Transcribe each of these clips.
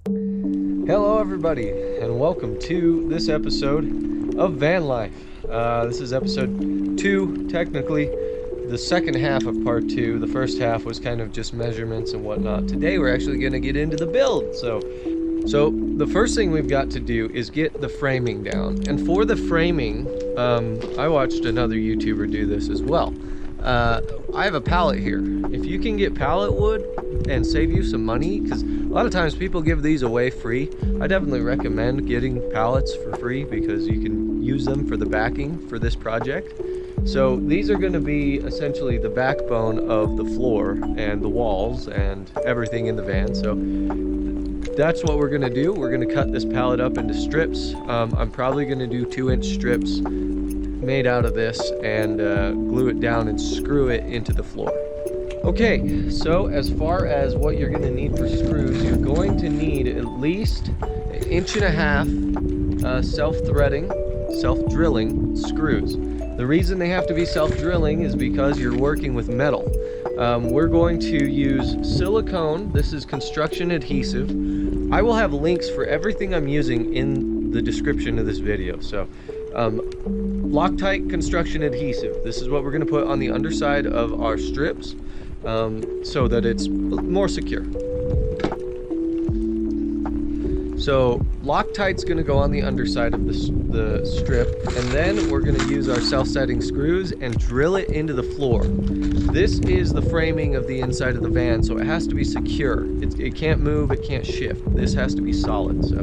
Hello everybody, and welcome to this episode of Van Life. This is episode 2, technically, the second half of part 2. The first half was kind of just measurements and whatnot. Today we're actually going to get into the build. So the first thing we've got to do is get the framing down. And for the framing, I watched another YouTuber do this as well. I have a pallet here. If you can get pallet wood and save you some money, because a lot of times people give these away free, I definitely recommend getting pallets for free because you can use them for the backing for this project. So these are going to be essentially the backbone of the floor and the walls and everything in the van. So that's what we're going to do. We're going to cut this pallet up into strips. I'm probably going to do 2-inch strips made out of this and glue it down and screw it into the floor. Okay, so as far as what you're going to need for screws, you're going to need at least 1.5 inch self-threading, self-drilling screws. The reason they have to be self-drilling is because you're working with metal. We're going to use silicone. This is construction adhesive. I will have links for everything I'm using in the description of this video. So Loctite construction adhesive. This is what we're going to put on the underside of our strips so that it's more secure. So Loctite's going to go on the underside of the strip, and then we're going to use our self-setting screws and drill it into the floor. This is the framing of the inside of the van, so it has to be secure. It can't move, it can't shift. This has to be solid. So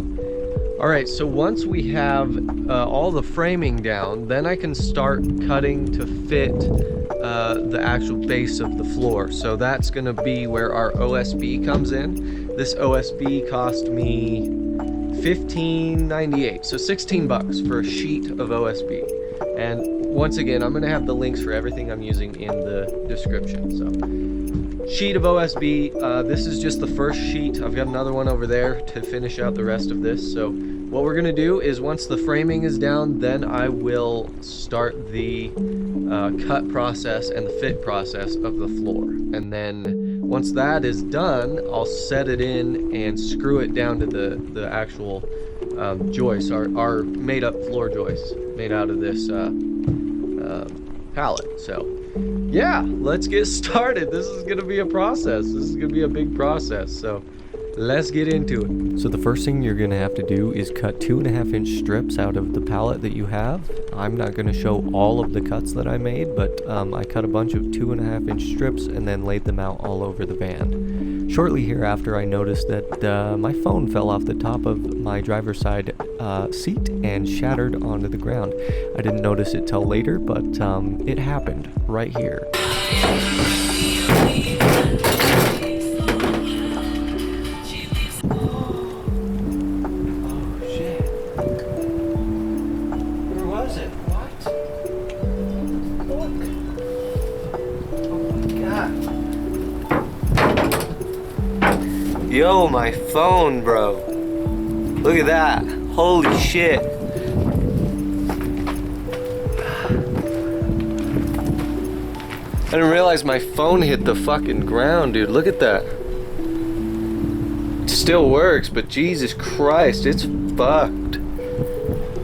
alright, so once we have all the framing down, then I can start cutting to fit the actual base of the floor. So that's going to be where our OSB comes in. This OSB cost me $15.98, so 16 bucks for a sheet of OSB. And once again, I'm going to have the links for everything I'm using in the description. So sheet of OSB, this is just the first sheet. I've got another one over there to finish out the rest of this. So what we're going to do is once the framing is down, then I will start the cut process and the fit process of the floor. And then once that is done, I'll set it in and screw it down to the actual joists, our made up floor joists made out of this pallet. So yeah, let's get started. This is gonna be a process. This is gonna be a big process, so let's get into it. So the first thing you're gonna have to do is cut 2.5 inch strips out of the pallet that you have. I'm not gonna show all of the cuts that I made, but I cut a bunch of 2.5 inch strips and then laid them out all over the van. Shortly hereafter, I noticed that my phone fell off the top of my driver's side seat and shattered onto the ground. I didn't notice it till later, but it happened right here. Yo, my phone, bro. Look at that. Holy shit. I didn't realize my phone hit the fucking ground, dude. Look at that. It still works, but Jesus Christ, it's fucked.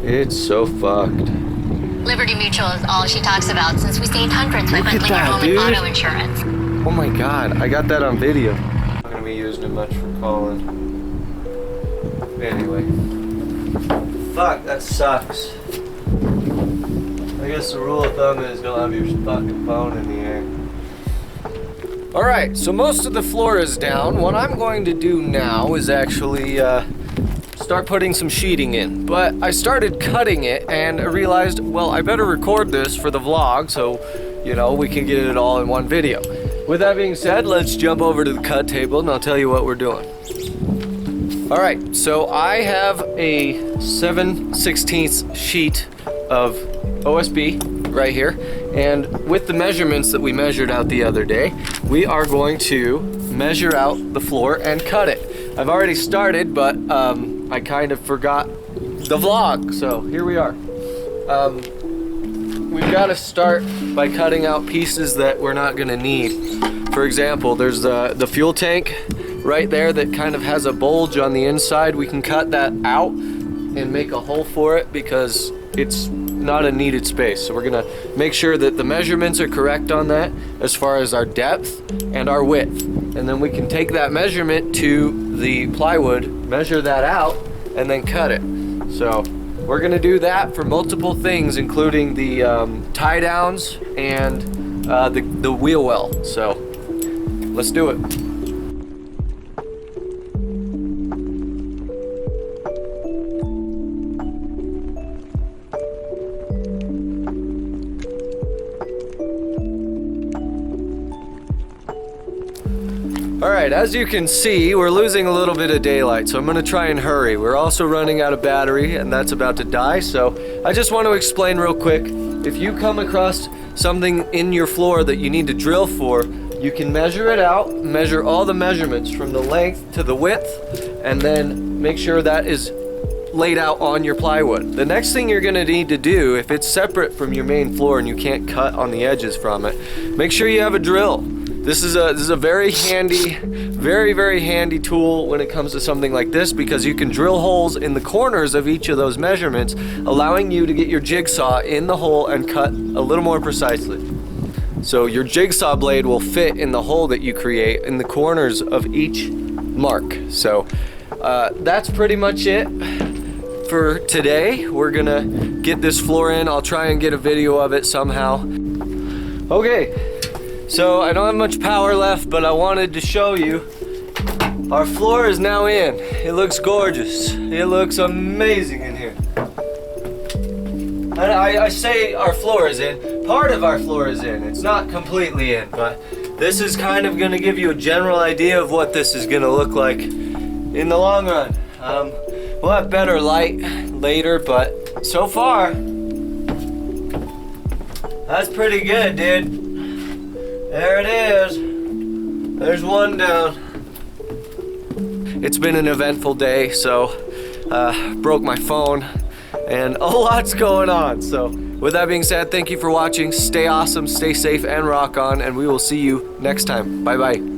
It's so fucked. Liberty Mutual is all she talks about since we saved hundreds by bundling your home with auto insurance. Oh my God, I got that on video. Be using it much for calling. Anyway, fuck, that sucks. I guess the rule of thumb is don't have your fucking phone in the air. Alright, so most of the floor is down. What I'm going to do now is actually start putting some sheeting in. But I started cutting it and I realized, well, I better record this for the vlog so, you know, we can get it all in one video. With that being said, let's jump over to the cut table and I'll tell you what we're doing. Alright, so I have a 7/16 sheet of OSB right here, and with the measurements that we measured out the other day, we are going to measure out the floor and cut it. I've already started, but I kind of forgot the vlog, so here we are. We've got to start by cutting out pieces that we're not going to need. For example, there's the fuel tank right there that kind of has a bulge on the inside, we can cut that out and make a hole for it because it's not a needed space. So we're gonna make sure that the measurements are correct on that as far as our depth and our width. And then we can take that measurement to the plywood, measure that out, and then cut it. So we're gonna do that for multiple things, including the tie downs and the wheel well. So let's do it. All right, as you can see, we're losing a little bit of daylight, so I'm gonna try and hurry. We're also running out of battery, and that's about to die, so I just want to explain real quick. If you come across something in your floor that you need to drill for, you can measure it out, measure all the measurements from the length to the width, and then make sure that is laid out on your plywood. The next thing you're gonna need to do, if it's separate from your main floor and you can't cut on the edges from it, make sure you have a drill. This is a very handy, very handy tool when it comes to something like this, because you can drill holes in the corners of each of those measurements, allowing you to get your jigsaw in the hole and cut a little more precisely. So your jigsaw blade will fit in the hole that you create in the corners of each mark. So that's pretty much it for today. We're gonna get this floor in. I'll try and get a video of it somehow. Okay. So I don't have much power left, but I wanted to show you our floor is now in. It looks gorgeous. It looks amazing in here. And I say our floor is in. Part of our floor is in. It's not completely in, but this is kind of gonna give you a general idea of what this is gonna look like in the long run. We'll have better light later, but so far, that's pretty good, dude. There it is. There's one down. It's been an eventful day, so broke my phone and a lot's going on. So with that being said, thank you for watching. Stay awesome, stay safe, and rock on, and we will see you next time. Bye-bye.